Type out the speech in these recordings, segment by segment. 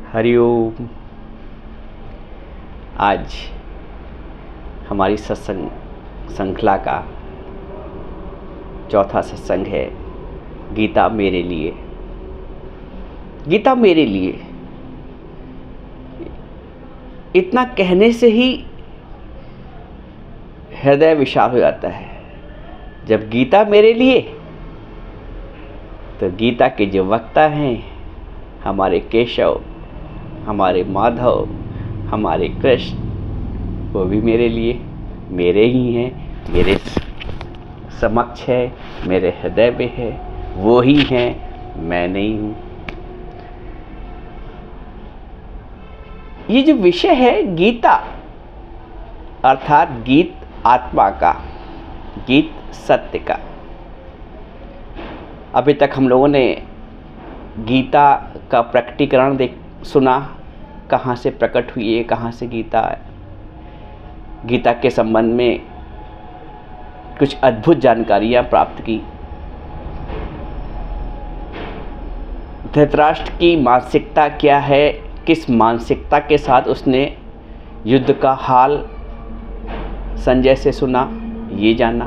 हरिओम। आज हमारी सत्संग श्रृंखला का चौथा सत्संग है गीता मेरे लिए। गीता मेरे लिए, इतना कहने से ही हृदय विशाल हो जाता है। जब गीता मेरे लिए, तो गीता के जो वक्ता हैं हमारे केशव, हमारे माधव, हमारे कृष्ण, वो भी मेरे लिए, मेरे ही हैं, मेरे समक्ष है, मेरे हृदय में है, वो ही हैं, मैं नहीं हूँ। ये जो विषय है गीता, अर्थात गीत आत्मा का, गीत सत्य का। अभी तक हम लोगों ने गीता का प्रकटीकरण सुना, कहाँ से प्रकट हुई है, कहाँ से गीता है। गीता के संबंध में कुछ अद्भुत जानकारियाँ प्राप्त की। धृतराष्ट्र की मानसिकता क्या है, किस मानसिकता के साथ उसने युद्ध का हाल संजय से सुना, ये जाना।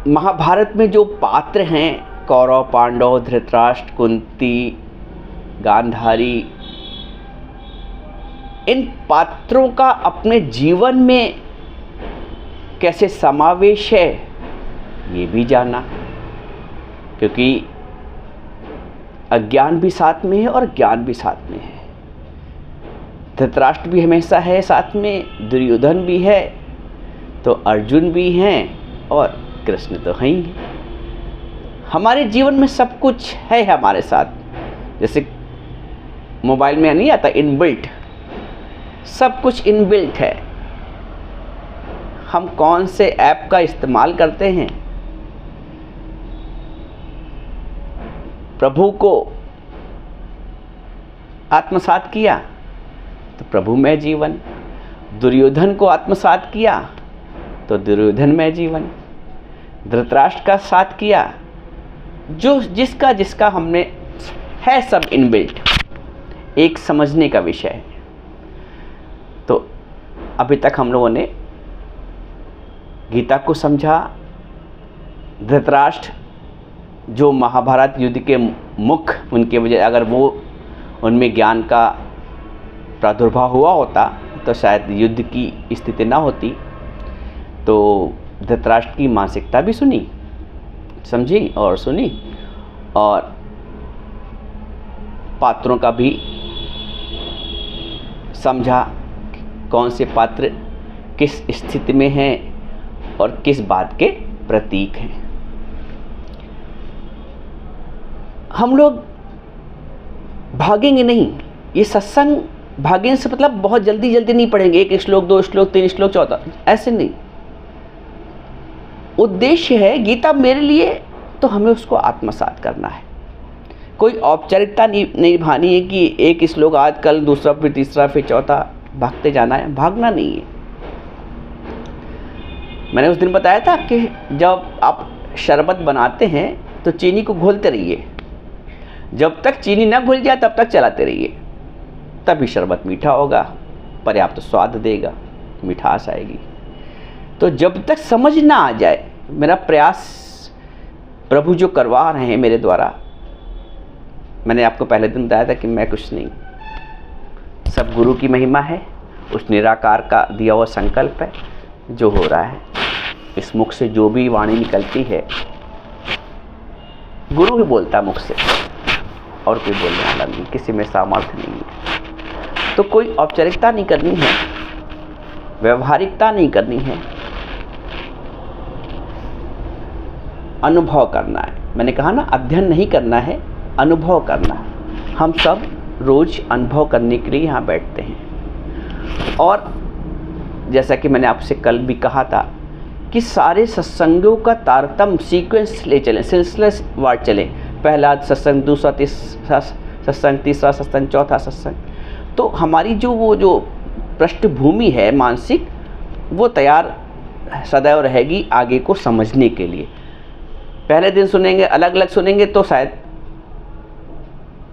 महाभारत में जो पात्र हैं, कौरव, पांडव, धृतराष्ट्र, कुंती, गांधारी, इन पात्रों का अपने जीवन में कैसे समावेश है, ये भी जाना। क्योंकि अज्ञान भी साथ में है और ज्ञान भी साथ में है। धृतराष्ट्र भी हमेशा है साथ में, दुर्योधन भी है, तो अर्जुन भी हैं और कृष्ण तो हैं ही। हमारे जीवन में सब कुछ है हमारे साथ। जैसे मोबाइल में नहीं आता इनबिल्ट, सब कुछ इनबिल्ट है। हम कौन से ऐप का इस्तेमाल करते हैं, प्रभु को आत्मसात किया तो प्रभु में जीवन, दुर्योधन को आत्मसात किया तो दुर्योधन में जीवन, धृतराष्ट्र का साथ किया, जो जिसका जिसका हमने है, सब इनबिल्ट। एक समझने का विषय है। तो अभी तक हम लोगों ने गीता को समझा। धृतराष्ट्र जो महाभारत युद्ध के मुख्य, उनके वजह अगर वो उनमें ज्ञान का प्रादुर्भाव हुआ होता तो शायद युद्ध की स्थिति ना होती। तो धृतराष्ट्र की मानसिकता भी सुनी, समझी और सुनी, और पात्रों का भी समझा, कौन से पात्र किस स्थिति में हैं और किस बात के प्रतीक हैं। हम लोग भागेंगे नहीं, ये सत्संग भागने से मतलब बहुत जल्दी जल्दी नहीं पढ़ेंगे, एक श्लोक, दो श्लोक, तीन श्लोक, चौथा, ऐसे नहीं। उद्देश्य है गीता मेरे लिए, तो हमें उसको आत्मसात करना है। कोई औपचारिकता नहीं निभानी है कि एक श्लोक आज, कल दूसरा, फिर तीसरा, फिर चौथा, भागते जाना है। भागना नहीं है। मैंने उस दिन बताया था कि जब आप शरबत बनाते हैं तो चीनी को घोलते रहिए, जब तक चीनी ना घुल जाए तब तक चलाते रहिए, तभी शरबत मीठा होगा, पर्याप्त स्वाद देगा, मिठास आएगी। तो जब तक समझ ना आ जाए, मेरा प्रयास प्रभु जो करवा रहे हैं मेरे द्वारा, मैंने आपको पहले दिन बताया था कि मैं कुछ नहीं, सब गुरु की महिमा है, उस निराकार का दिया हुआ संकल्प है जो हो रहा है। इस मुख से जो भी वाणी निकलती है, गुरु ही बोलता मुख से, और कोई बोलने वाला नहीं, किसी में सामर्थ्य नहीं है। तो कोई औपचारिकता नहीं करनी है, व्यवहारिकता नहीं करनी है, अनुभव करना है। मैंने कहा ना, अध्ययन नहीं करना है, अनुभव करना है। हम सब रोज अनुभव करने के लिए यहाँ बैठते हैं। और जैसा कि मैंने आपसे कल भी कहा था कि सारे सत्संगों का तारतम्य सीक्वेंस ले चलें, सिलसिलेवार चलें। पहला सत्संग, दूसरा तीसरा सत्संग, तीसरा सत्संग, चौथा सत्संग। तो हमारी जो पृष्ठभूमि है मानसिक, वो तैयार सदैव रहेगी आगे को समझने के लिए। पहले दिन सुनेंगे, अलग अलग सुनेंगे तो शायद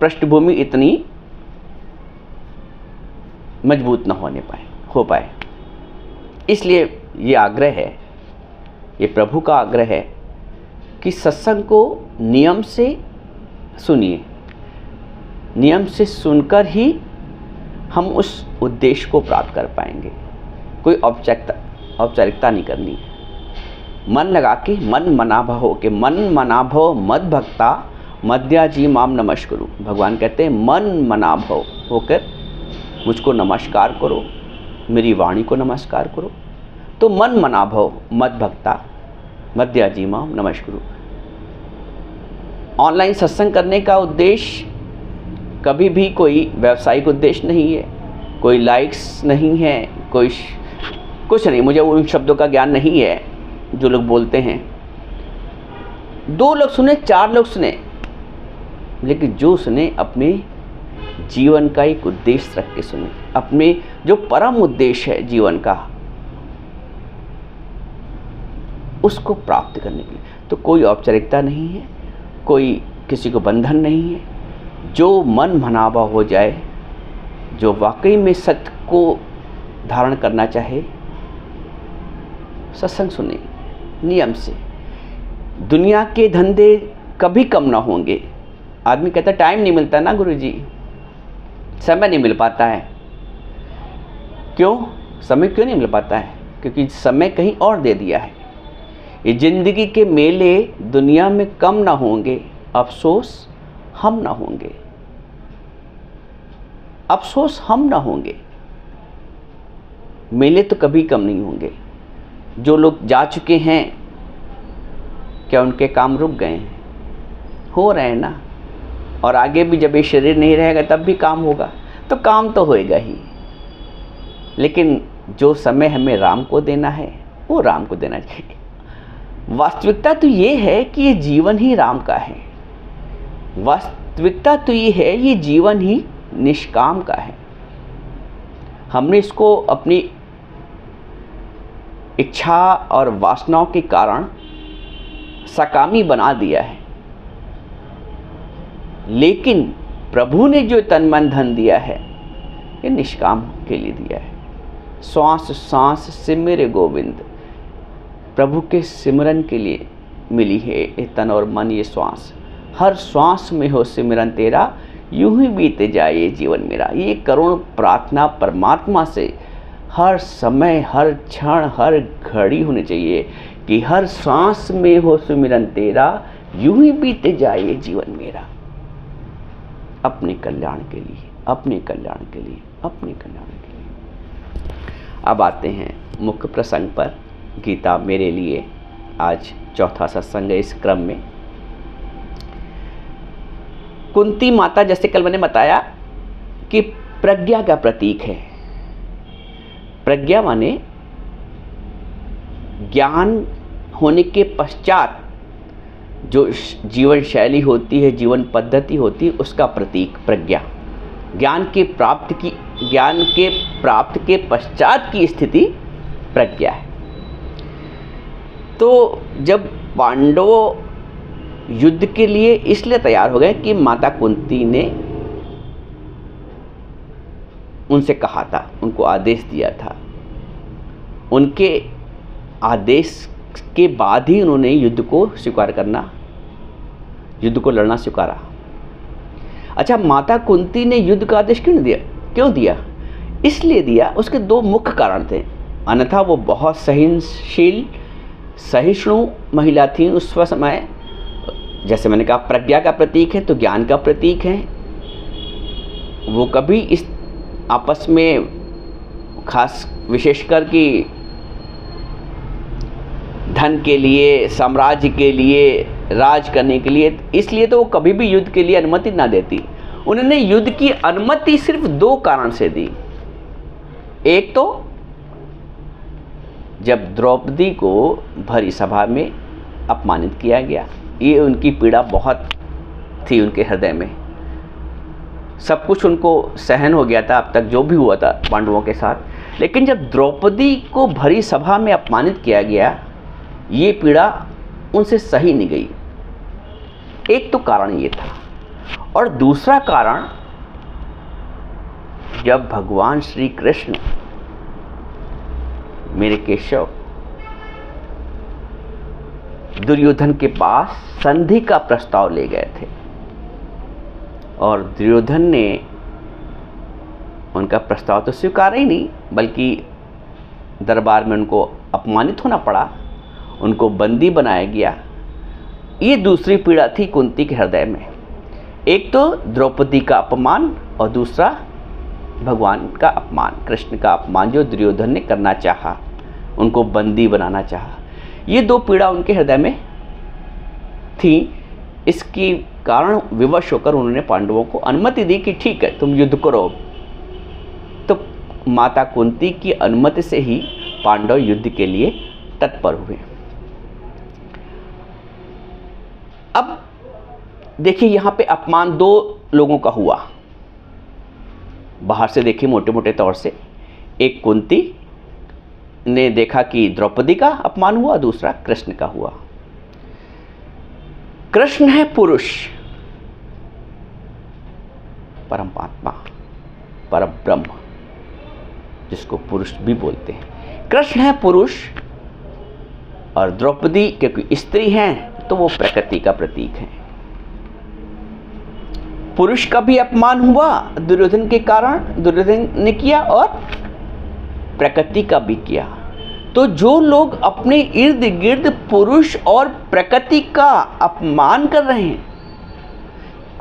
पृष्ठभूमि इतनी मजबूत न हो पाए। इसलिए ये आग्रह है, ये प्रभु का आग्रह है कि सत्संग को नियम से सुनिए। नियम से सुनकर ही हम उस उद्देश्य को प्राप्त कर पाएंगे। कोई औपचारिकता नहीं करनी है। मन लगा के, मन मनाभव हो के, मन मनाभव मद भक्ता मध्याजी माम नमस्कुरु। भगवान कहते हैं मन मनाभव होकर मुझको नमस्कार करो, मेरी वाणी को नमस्कार करो। तो मन मनाभव मद भक्ता मध्याजी माम नमस्कुरु। ऑनलाइन सत्संग करने का उद्देश्य कभी भी कोई व्यावसायिक उद्देश्य नहीं है, कोई लाइक्स नहीं है, कोई कुछ नहीं। मुझे उन शब्दों का ज्ञान नहीं है जो लोग बोलते हैं। 2 लोग सुने, 4 लोग सुने, लेकिन जो सुने अपने जीवन का एक उद्देश्य रख के सुने, अपने जो परम उद्देश्य है जीवन का, उसको प्राप्त करने के लिए। तो कोई औपचारिकता नहीं है, कोई किसी को बंधन नहीं है। जो मन मनावा हो जाए, जो वाकई में सत्य को धारण करना चाहे, सत्संग सुने नियम से। दुनिया के धंधे कभी कम ना होंगे। आदमी कहता है टाइम नहीं मिलता ना गुरुजी, समय नहीं मिल पाता है। क्यों समय क्यों नहीं मिल पाता है? क्योंकि समय कहीं और दे दिया है। ये जिंदगी के मेले दुनिया में कम ना होंगे, अफसोस हम ना होंगे, अफसोस हम ना होंगे। मेले तो कभी कम नहीं होंगे। जो लोग जा चुके हैं, क्या उनके काम रुक गए हैं? हो रहे हैं ना। और आगे भी जब ये शरीर नहीं रहेगा तब भी काम होगा। तो काम तो होएगा ही, लेकिन जो समय हमें राम को देना है वो राम को देना चाहिए। वास्तविकता तो ये है कि ये जीवन ही राम का है। वास्तविकता तो ये है, ये जीवन ही निष्काम का है। हमने इसको अपनी इच्छा और वासनाओं के कारण सकामी बना दिया है। लेकिन प्रभु ने जो तन मन धन दिया है, ये निष्काम के लिए दिया है। श्वास सांस सिमरे गोविंद, प्रभु के सिमरन के लिए मिली है ये तन और मन, ये श्वास। हर श्वास में हो सिमरन तेरा, यूं ही बीते जाए ये जीवन मेरा। ये करुण प्रार्थना परमात्मा से हर समय, हर क्षण, हर घड़ी होनी चाहिए कि हर सांस में हो सिमरन तेरा, यूं ही बीते जाए ये जीवन मेरा। अपने कल्याण के लिए, अपने कल्याण के लिए, अपने कल्याण के लिए। अब आते हैं मुख्य प्रसंग पर। गीता मेरे लिए आज चौथा सत्संग है इस क्रम में। कुंती माता, जैसे कल मैंने बताया कि प्रज्ञा का प्रतीक है। प्रज्ञा माने ज्ञान होने के पश्चात जो जीवन शैली होती है, जीवन पद्धति होती है, उसका प्रतीक प्रज्ञा। ज्ञान के प्राप्त के पश्चात की स्थिति प्रज्ञा है। तो जब पांडव युद्ध के लिए इसलिए तैयार हो गए कि माता कुंती ने उनसे कहा था, उनको आदेश दिया था। उनके आदेश के बाद ही उन्होंने युद्ध को स्वीकार करना, युद्ध को लड़ना स्वीकारा। अच्छा, माता कुंती ने युद्ध का आदेश क्यों दिया? इसलिए दिया, उसके 2 मुख्य कारण थे। अन्यथा वो बहुत सहनशील, सहिष्णु महिला थी उस समय। जैसे मैंने कहा, प्रज्ञा का प्रतीक है तो ज्ञान का प्रतीक है। वो कभी इस आपस में खास विशेषकर कि धन के लिए, साम्राज्य के लिए, राज करने के लिए, इसलिए तो वो कभी भी युद्ध के लिए अनुमति ना देती। उन्होंने युद्ध की अनुमति सिर्फ 2 कारण से दी। एक तो जब द्रौपदी को भरी सभा में अपमानित किया गया, ये उनकी पीड़ा बहुत थी उनके हृदय में। सब कुछ उनको सहन हो गया था अब तक जो भी हुआ था पांडवों के साथ, लेकिन जब द्रौपदी को भरी सभा में अपमानित किया गया, ये पीड़ा उनसे सही नहीं गई। एक तो कारण ये था। और दूसरा कारण, जब भगवान श्री कृष्ण मेरे केशव दुर्योधन के पास संधि का प्रस्ताव ले गए थे और दुर्योधन ने उनका प्रस्ताव तो स्वीकारा ही नहीं, बल्कि दरबार में उनको अपमानित होना पड़ा, उनको बंदी बनाया गया। ये दूसरी पीड़ा थी कुंती के हृदय में। एक तो द्रौपदी का अपमान और दूसरा भगवान का अपमान, कृष्ण का अपमान जो दुर्योधन ने करना चाहा, उनको बंदी बनाना चाहा। ये दो पीड़ा उनके हृदय में थी। इसके कारण विवश होकर उन्होंने पांडवों को अनुमति दी कि ठीक है तुम युद्ध करो। तो माता कुंती की अनुमति से ही पांडव युद्ध के लिए तत्पर हुए। अब देखिए यहाँ पे अपमान दो लोगों का हुआ। बाहर से देखिए मोटे मोटे तौर से, एक कुंती ने देखा कि द्रौपदी का अपमान हुआ, दूसरा कृष्ण का हुआ। कृष्ण है पुरुष, परमात्मा, परब्रह्म, जिसको पुरुष भी बोलते हैं। कृष्ण है पुरुष और द्रौपदी क्योंकि स्त्री हैं तो वो प्रकृति का प्रतीक है। पुरुष का भी अपमान हुआ दुर्योधन के कारण, दुर्योधन ने किया, और प्रकृति का भी किया। तो जो लोग अपने इर्द गिर्द पुरुष और प्रकृति का अपमान कर रहे हैं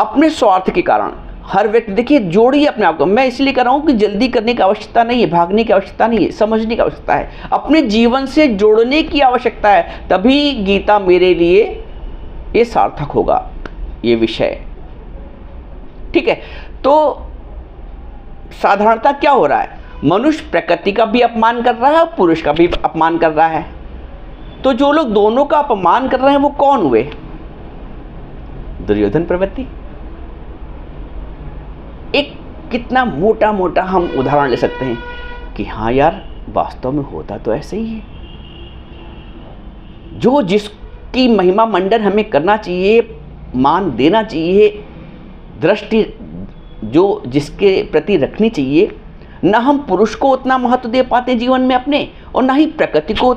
अपने स्वार्थ के कारण, हर व्यक्ति देखिए जोड़िए अपने आप को। मैं इसलिए कर रहा हूं कि जल्दी करने की आवश्यकता नहीं है, भागने की आवश्यकता नहीं है, समझने की आवश्यकता है, अपने जीवन से जोड़ने की आवश्यकता है। तभी गीता मेरे लिए ये सार्थक होगा, ये विषय। ठीक है, तो साधारणता क्या हो रहा है, मनुष्य प्रकृति का भी अपमान कर रहा है और पुरुष का भी अपमान कर रहा है। तो जो लोग दोनों का अपमान कर रहे हैं वो कौन हुए? दुर्योधन प्रवृत्ति। एक कितना मोटा मोटा हम उदाहरण ले सकते हैं कि हाँ यार वास्तव में होता तो ऐसे ही है। जो जिसकी महिमा मंडन हमें करना चाहिए, मान देना चाहिए, दृष्टि जो जिसके प्रति रखनी चाहिए, ना हम पुरुष को उतना महत्व दे पाते जीवन में अपने, और ना ही प्रकृति को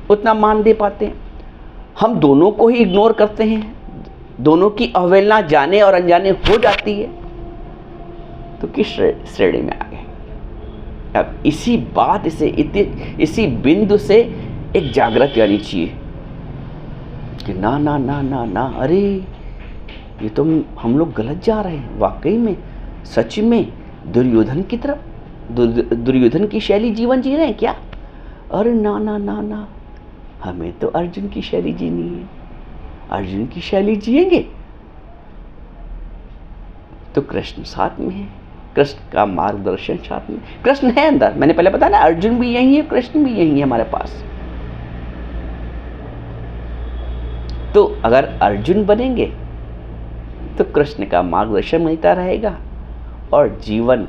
उतना मान दे पाते हैं। हम दोनों को ही इग्नोर करते हैं, दोनों की अवहेलना जाने और अनजाने हो जाती है। तो किस श्रेणी में आ गए? अब इसी बात से, इसी बिंदु से एक जागृति आनी चाहिए कि ना ना ना ना ना, अरे ये तो हम लोग गलत जा रहे हैं, वाकई में सच में दुर्योधन की तरफ, दुर्योधन की शैली जीवन जी रहे हैं क्या? अरे ना ना ना ना, हमें तो अर्जुन की शैली जीनी है, अर्जुन की शैली जिएंगे तो कृष्ण साथ में है, कृष्ण का मार्गदर्शन साथ में, कृष्ण है अंदर। मैंने पहले बताया ना, अर्जुन भी यही है, कृष्ण भी यही है हमारे पास। तो अगर अर्जुन बनेंगे तो कृष्ण का मार्गदर्शन मिलता रहेगा और जीवन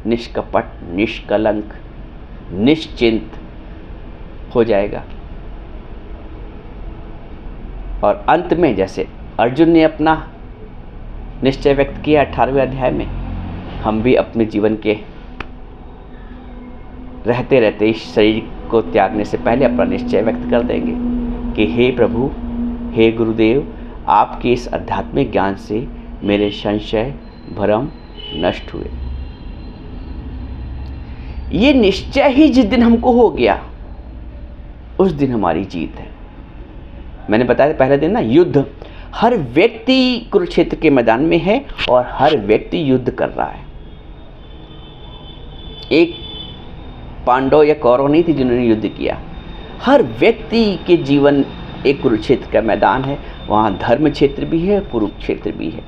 निष्कपट, निष्कलंक, निश्चिंत हो जाएगा। और अंत में जैसे अर्जुन ने अपना निश्चय व्यक्त किया 18वें अध्याय में, हम भी अपने जीवन के रहते रहते इस शरीर को त्यागने से पहले अपना निश्चय व्यक्त कर देंगे कि हे प्रभु, हे गुरुदेव, आपके इस आध्यात्मिक ज्ञान से मेरे संशय भ्रम नष्ट हुए। ये निश्चय ही जिस दिन हमको हो गया उस दिन हमारी जीत है। मैंने बताया पहले दिन ना, युद्ध, हर व्यक्ति कुरुक्षेत्र के मैदान में है और हर व्यक्ति युद्ध कर रहा है। एक पांडव या कौरव नहीं थे जिन्होंने युद्ध किया, हर व्यक्ति के जीवन एक कुरुक्षेत्र का मैदान है। वहाँ धर्म क्षेत्र भी है, कुरुक्षेत्र भी है,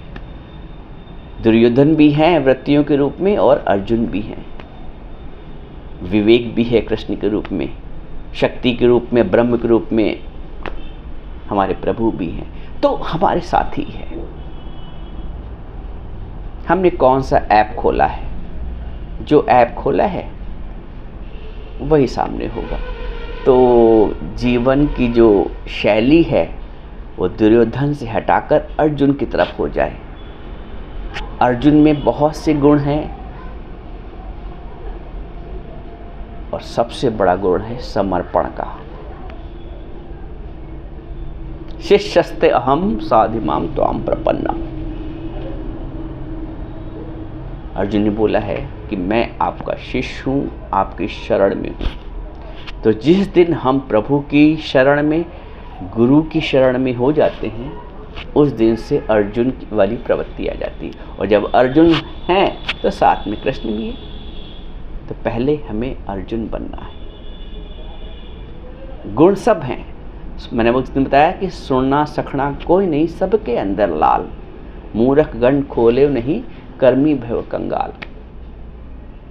दुर्योधन भी हैं वृत्तियों के रूप में और अर्जुन भी हैं, विवेक भी है कृष्ण के रूप में, शक्ति के रूप में, ब्रह्म के रूप में हमारे प्रभु भी हैं। तो हमारे साथी है। हमने कौन सा ऐप खोला है? जो ऐप खोला है वही सामने होगा। तो जीवन की जो शैली है वो दुर्योधन से हटाकर अर्जुन की तरफ हो जाए। अर्जुन में बहुत से गुण हैं और सबसे बड़ा गुण है समर्पण का। शिष्यस्ते अहम साधिमाम त्वाम प्रपन्ना। अर्जुन ने बोला है कि मैं आपका शिष्य हूँ, आपकी शरण में हूँ। तो जिस दिन हम प्रभु की शरण में, गुरु की शरण में हो जाते हैं, उस दिन से अर्जुन वाली प्रवृत्ति आ जाती है। और जब अर्जुन हैं तो साथ में कृष्ण भी है। तो पहले हमें अर्जुन बनना है। गुण सब हैं। मैंने वो बताया कि सुनना सखना कोई नहीं, सबके अंदर लाल। मूर्ख गण खोले नहीं, कर्मी भव कंगाल।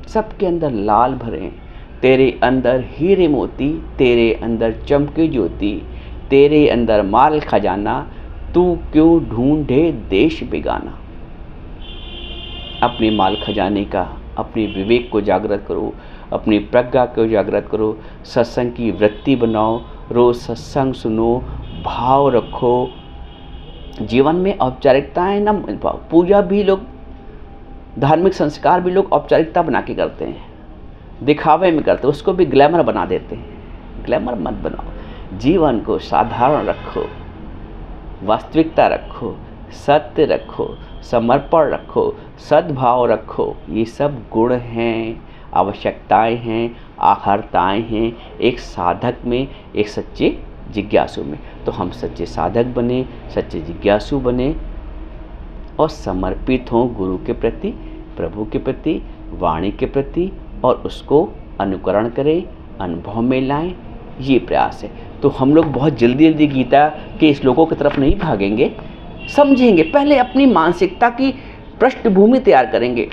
सबके अंदर लाल भरे हैं। तेरे अंदर हीरे मोती, तेरे अंदर चमके ज्योति, तेरे अंदर माल खजाना, तू क्यों ढूंढे देश बेगाना। अपने माल खजाने का, अपने विवेक को जागृत करो, अपनी प्रज्ञा को जागृत करो, सत्संग की वृत्ति बनाओ, रोज सत्संग सुनो, भाव रखो। जीवन में औपचारिकताएं न मिल पाओ। पूजा भी लोग, धार्मिक संस्कार भी लोग औपचारिकता बना के करते हैं, दिखावे में करते हैं, उसको भी ग्लैमर बना देते हैं। ग्लैमर मत बनाओ। जीवन को साधारण रखो, वास्तविकता रखो, सत्य रखो, समर्पण रखो, सद्भाव रखो। ये सब गुण हैं, आवश्यकताएं हैं, आहर्ताएं हैं एक साधक में, एक सच्चे जिज्ञासु में। तो हम सच्चे साधक बने, सच्चे जिज्ञासु बने और समर्पित हों गुरु के प्रति, प्रभु के प्रति, वाणी के प्रति, और उसको अनुकरण करें, अनुभव में लाएं। ये प्रयास है। तो हम लोग बहुत जल्दी जल्दी गीता के श्लोकों की तरफ नहीं भागेंगे, समझेंगे। पहले अपनी मानसिकता की पृष्ठभूमि तैयार करेंगे।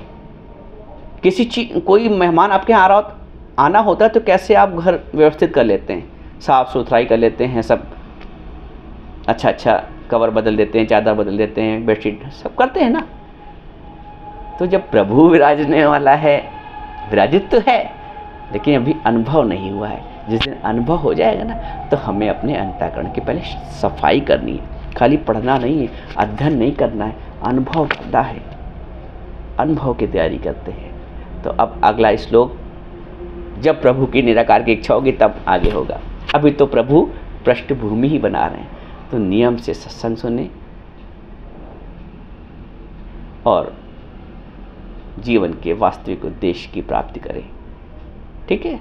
कोई मेहमान आपके यहाँ आना होता है तो कैसे आप घर व्यवस्थित कर लेते हैं, साफ सुथराई कर लेते हैं, सब अच्छा कवर बदल देते हैं, चादर बदल देते हैं, बेडशीट सब करते हैं ना। तो जब प्रभु विराजने वाला है, विराजित तो है लेकिन अभी अनुभव नहीं हुआ है। जिस दिन अनुभव हो जाएगा ना, तो हमें अपने अंतःकरण की पहले सफाई करनी है। खाली पढ़ना नहीं है, अध्ययन नहीं करना है, अनुभव करना है। अनुभव की तैयारी करते हैं। तो अब अगला श्लोक, जब प्रभु की निराकार की इच्छा होगी तब आगे होगा। अभी तो प्रभु पृष्ठभूमि ही बना रहे हैं। तो नियम से सत्संग सुने और जीवन के वास्तविक उद्देश्य की प्राप्ति करें। ठीक है।